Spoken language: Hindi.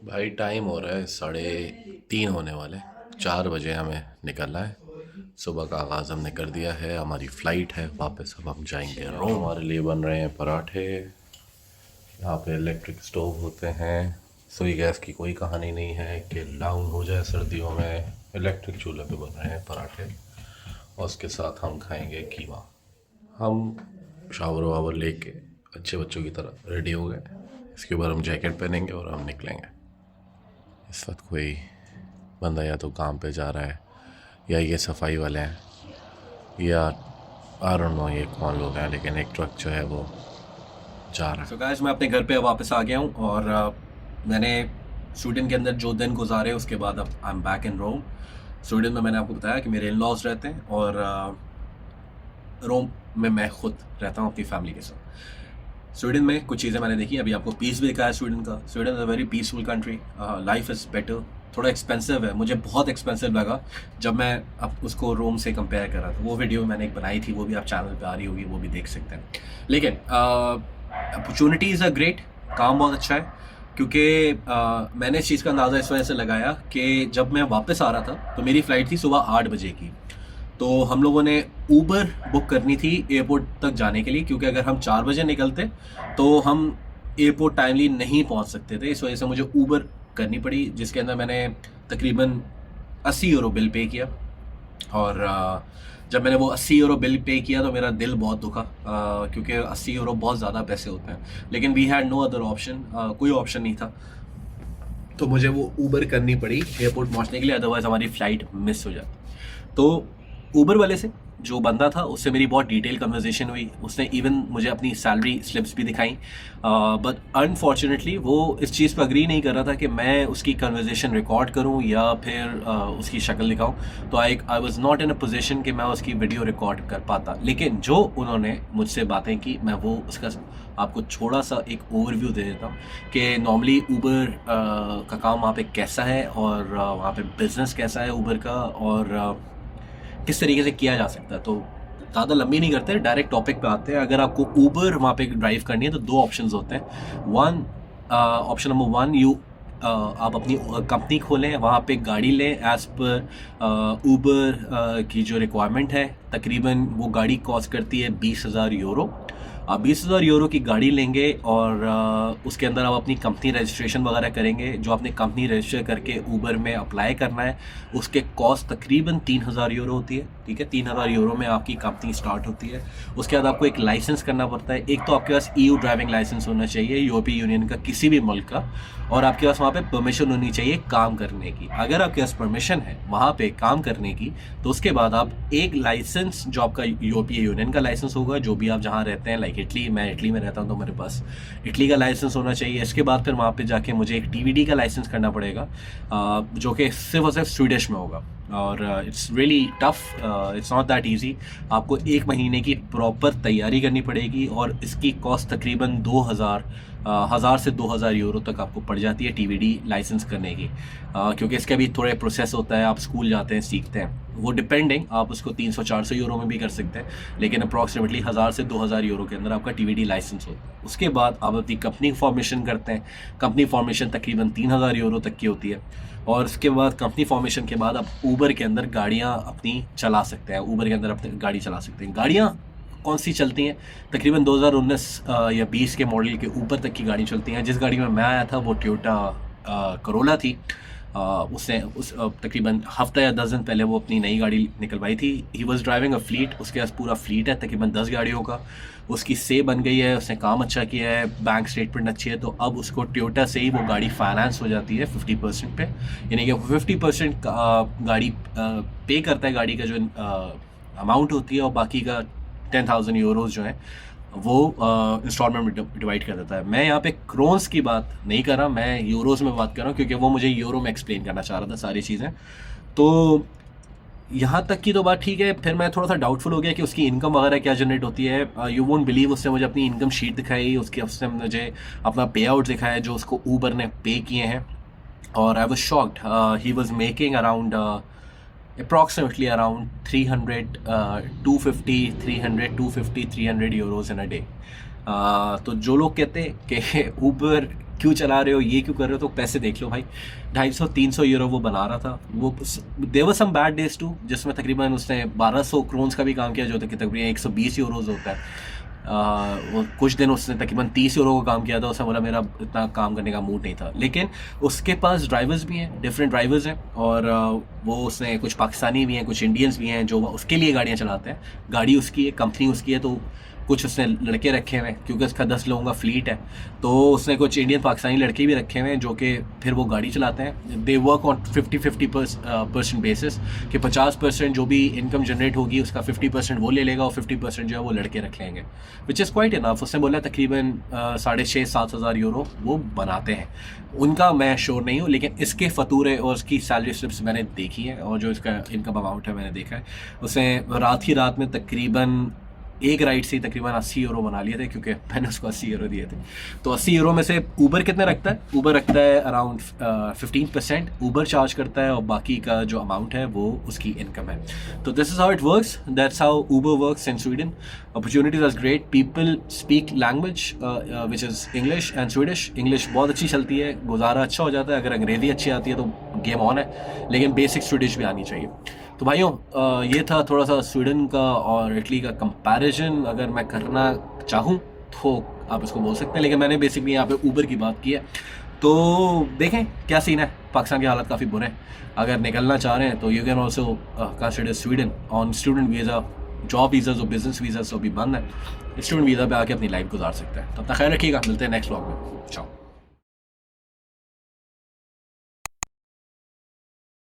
भाई टाइम हो रहा है 3:30 होने वाले। 4 बजे हमें निकलना है। सुबह का आगाज़ हमने कर दिया है, हमारी फ़्लाइट है वापस। अब हम जाएंगे रोम। हमारे लिए बन रहे हैं पराठे। यहाँ पे इलेक्ट्रिक स्टोव होते हैं। सुई गैस की कोई कहानी नहीं है कि डाउन हो जाए सर्दियों में। इलेक्ट्रिक चूल्हे पे बन रहे हैं पराठे और उसके साथ हम खाएंगे कीमा। हम शावर वावर लेके अच्छे बच्चों की तरह रेडी हो गए। इसके ऊपर हम जैकेट पहनेंगे और हम निकलेंगे। इस वक्त कोई बंदा या तो काम पे जा रहा है या ये सफाई वाले हैं या आई डोंट नो ये कौन लोग हैं, लेकिन एक ट्रक जो है वो जा रहा है। सो गाइस मैं अपने घर पे वापस आ गया हूँ और मैंने स्वीडन के अंदर जो दिन गुजारे उसके बाद अब I am back in Rome. Sweden में मैंने आपको बताया कि मेरे इन लॉज रहते हैं और रोम में मैं खुद रहता हूँ अपनी फैमिली के साथ। स्वीडन में कुछ चीज़ें मैंने देखी। अभी आपको पीस भी दिखाया है स्वीडन का। Sweden is a very peaceful country. Life is better. थोड़ा एक्सपेंसिव है, मुझे बहुत एक्सपेंसिव लगा जब मैं अब उसको रोम से कंपेयर कर रहा था। वो वीडियो मैंने एक बनाई थी, वो भी आप चैनल पे आ रही होगी, वो भी देख सकते हैं। लेकिन अपॉर्चुनिटीज़ आर ग्रेट। काम बहुत अच्छा है क्योंकि मैंने इस चीज़ का अंदाज़ा इस वजह से लगाया कि जब मैं वापस आ रहा था तो मेरी फ़्लाइट थी सुबह 8 बजे की। तो हम लोगों ने ऊबर बुक करनी थी एयरपोर्ट तक जाने के लिए, क्योंकि अगर हम 4 बजे निकलते तो हम एयरपोर्ट टाइमली नहीं पहुंच सकते थे। इस वजह से मुझे ऊबर करनी पड़ी, जिसके अंदर मैंने तकरीबन 80 यूरो बिल पे किया। और जब मैंने वो 80 यूरो बिल पे किया तो मेरा दिल बहुत दुखा, क्योंकि 80 यूरो बहुत ज़्यादा पैसे होते हैं। लेकिन we had no other option, कोई ऑप्शन नहीं था। तो मुझे वो ऊबर करनी पड़ी एयरपोर्ट पहुंचने के लिए, अदरवाइज हमारी फ़्लाइट मिस हो जाती। तो ऊबर वाले से जो बंदा था उससे मेरी बहुत डिटेल कन्वर्सेशन हुई। उसने इवन मुझे अपनी सैलरी स्लिप्स भी दिखाई। बट अनफॉर्चुनेटली वो इस चीज़ पर अग्री नहीं कर रहा था कि मैं उसकी कन्वर्सेशन रिकॉर्ड करूं या फिर उसकी शक्ल दिखाऊं। तो I was not in a position कि मैं उसकी वीडियो रिकॉर्ड कर पाता। लेकिन जो उन्होंने मुझसे बातें की मैं वो उसका आपको थोड़ा सा एक ओवरव्यू दे देता हूँ कि नॉर्मली ऊबर का काम वहाँ पे कैसा है और वहाँ पे बिज़नेस कैसा है ऊबर का, और किस तरीके से किया जा सकता है। तो ज़्यादा लंबी नहीं करते, डायरेक्ट टॉपिक पे आते हैं। अगर आपको ऊबर वहाँ पे ड्राइव करनी है तो दो ऑप्शंस होते हैं। ऑप्शन नंबर वन, आप अपनी कंपनी खोलें, वहाँ पे गाड़ी लें एज़ पर ऊबर की जो रिक्वायरमेंट है। तकरीबन वो गाड़ी कॉस्ट करती है 20,000 यूरो। आप 20,000 यूरो की गाड़ी लेंगे और उसके अंदर आप अपनी कंपनी रजिस्ट्रेशन वगैरह करेंगे। जो आपने कंपनी रजिस्टर करके ऊबर में अप्लाई करना है उसके कॉस्ट तकरीबन 3,000 यूरो होती है। ठीक है, 3,000 यूरो में आपकी कंपनी स्टार्ट होती है। उसके बाद आपको एक लाइसेंस करना पड़ता है। एक तो आपके पास EU ड्राइविंग लाइसेंस होना चाहिए, यूरोपीय यूनियन का किसी भी मुल्क का, और आपके पास वहाँ पे परमिशन होनी चाहिए काम करने की। अगर आपके पास परमिशन है वहाँ पे काम करने की तो उसके बाद आप एक लाइसेंस जो आपका यूरोपीय यूनियन का लाइसेंस होगा, जो भी आप जहाँ रहते हैं, लाइक इटली, मैं इटली में रहता हूँ तो मेरे पास इटली का लाइसेंस होना चाहिए। इसके बाद फिर वहाँ पे जाके मुझे एक TVD का लाइसेंस करना पड़ेगा, जो कि सिर्फ और सिर्फ स्वीडिश में होगा। और it's really tough, it's not that easy. आपको 1 महीने की प्रॉपर तैयारी करनी पड़ेगी और इसकी कॉस्ट तकरीबन 1,000 से 2,000 यूरो तक आपको पड़ जाती है TVD लाइसेंस करने की। क्योंकि इसका भी थोड़े प्रोसेस होता है, आप स्कूल जाते हैं, सीखते हैं, वो डिपेंडिंग, आप उसको 300-400 यूरो में भी कर सकते हैं। लेकिन अप्रॉक्सीमेटली 1,000 से 2,000 यूरो के अंदर आपका TVD लाइसेंस होता है। उसके बाद आप अपनी कंपनी फॉर्मेशन करते हैं। कंपनी फॉर्मेशन तकरीबन 3,000 यूरो तक की होती है। और उसके बाद कंपनी फॉर्मेशन के बाद आप ऊबर के अंदर गाड़ियाँ अपनी चला सकते हैं। ऊबर के अंदर अपनी गाड़ी चला सकते हैं। गाड़ियाँ कौन सी चलती हैं? तकरीबन 2019 या 20 के मॉडल के ऊपर तक की गाड़ी चलती हैं। जिस गाड़ी में मैं आया था वो टोयोटा करोला थी। उसने तकरीबन हफ्ता या 10 दिन पहले वो अपनी नई गाड़ी निकलवाई थी। He was driving a fleet, उसके पास पूरा फ्लीट है तकरीबन 10 गाड़ियों का। उसकी से बन गई है, उसने काम अच्छा किया है, बैंक स्टेटमेंट अच्छी है, तो अब उसको टोयोटा से ही वो गाड़ी फाइनेंस हो जाती है 50% पे। यानी कि 50% गाड़ी पे करता है, गाड़ी का जो अमाउंट होती है, और बाकी का 10,000 यूरोज़ जो है वो इंस्टॉलमेंट में डिवाइड कर देता है। मैं यहाँ पे क्रोन्स की बात नहीं कर रहा, मैं यूरोज़ में बात कर रहा हूँ, क्योंकि वो मुझे यूरो में एक्सप्लेन करना चाह रहा था सारी चीज़ें। तो यहाँ तक की तो बात ठीक है। फिर मैं थोड़ा सा डाउटफुल हो गया कि उसकी इनकम वगैरह क्या जनरेट होती है। यू वोंट बिलीव, उसने मुझे अपनी इनकम शीट दिखाई, उसने मुझे अपना पे आउट दिखाया जो उसको ऊबर ने पे किए हैं। और I was shocked. He was making around approximately around 300, 250, 300, 250, 300 euros in a day. तो जो लोग कहते हैं कि ऊबर क्यों चला रहे हो, ये क्यों कर रहे हो, तो पैसे देख लो भाई। 250-300 यूरो वो बना रहा था। वो देवर सम बैड डेज टू, जिसमें तकरीबन उसने 1200 क्रोन्स का भी काम किया, जो कि तकरीबन 120 यूरोज होता है। वो कुछ दिन उसने तकरीबन 30 यूरो का काम किया था। उसने बोला मेरा इतना काम करने का मूड नहीं था, लेकिन उसके पास ड्राइवर्स भी हैं, डिफरेंट ड्राइवर्स हैं, और वो उसने कुछ पाकिस्तानी भी हैं, कुछ इंडियंस भी हैं जो उसके लिए गाड़ियाँ चलाते हैं। गाड़ी उसकी है, कंपनी उसकी है, तो कुछ उसने लड़के रखे हुए हैं, क्योंकि उसका 10 लोगों का फ्लीट है, तो उसने कुछ इंडियन पाकिस्तानी लड़के भी रखे हुए हैं जो कि फिर वो गाड़ी चलाते हैं। दे वर्क ऑन 50-50% बेसिस, कि 50% जो भी इनकम जनरेट होगी उसका 50% वो ले लेगा और 50% जो है वो लड़के रख लेंगे, विच इज़ क्वाइट इनफ। उसने बोला तकरीबन 6,500-7 हज़ार यूरो वो बनाते हैं। उनका मैं श्योर नहीं हूँ, लेकिन इसके फतूरे और उसकी सैलरी स्लिप्स मैंने देखी है, और जो इसका इनकम अमाउंट है मैंने देखा है। उसने रात में तकरीबन एक राइड से ही तकरीबन 80 यूरो बना लिए थे, क्योंकि मैंने उसको 80 यूरो दिए थे। तो 80 यूरो में से ऊबर कितने रखता है? ऊबर रखता है अराउंड 15% ऊबर चार्ज करता है, और बाकी का जो अमाउंट है वो उसकी इनकम है। तो this is how it works, that's how Uber works in Sweden. Opportunities are great, people speak language which is English and Swedish. English बहुत अच्छी चलती है, गुजारा अच्छा हो जाता है। अगर अंग्रेज़ी अच्छी आती है तो गेम ऑन है, लेकिन बेसिक स्वीडिश भी आनी चाहिए। तो भाइयों, ये था थोड़ा सा स्वीडन का और इटली का कंपैरिजन। अगर मैं करना चाहूँ तो आप इसको बोल सकते हैं, लेकिन मैंने बेसिकली यहाँ पे ऊबर की बात की है। तो देखें क्या सीन है। पाकिस्तान के हालात काफ़ी बुरे हैं। अगर निकलना चाह रहे हैं तो you can also consider Sweden on student visa. Job visa और बिजनेस वीज़ा तो अभी बंद है। स्टूडेंट वीज़ा पे आके अपनी लाइफ गुजार सकते हैं। तब तक ख्याल रखिएगा, मिलते हैं नेक्स्ट व्लॉग में। चाओ।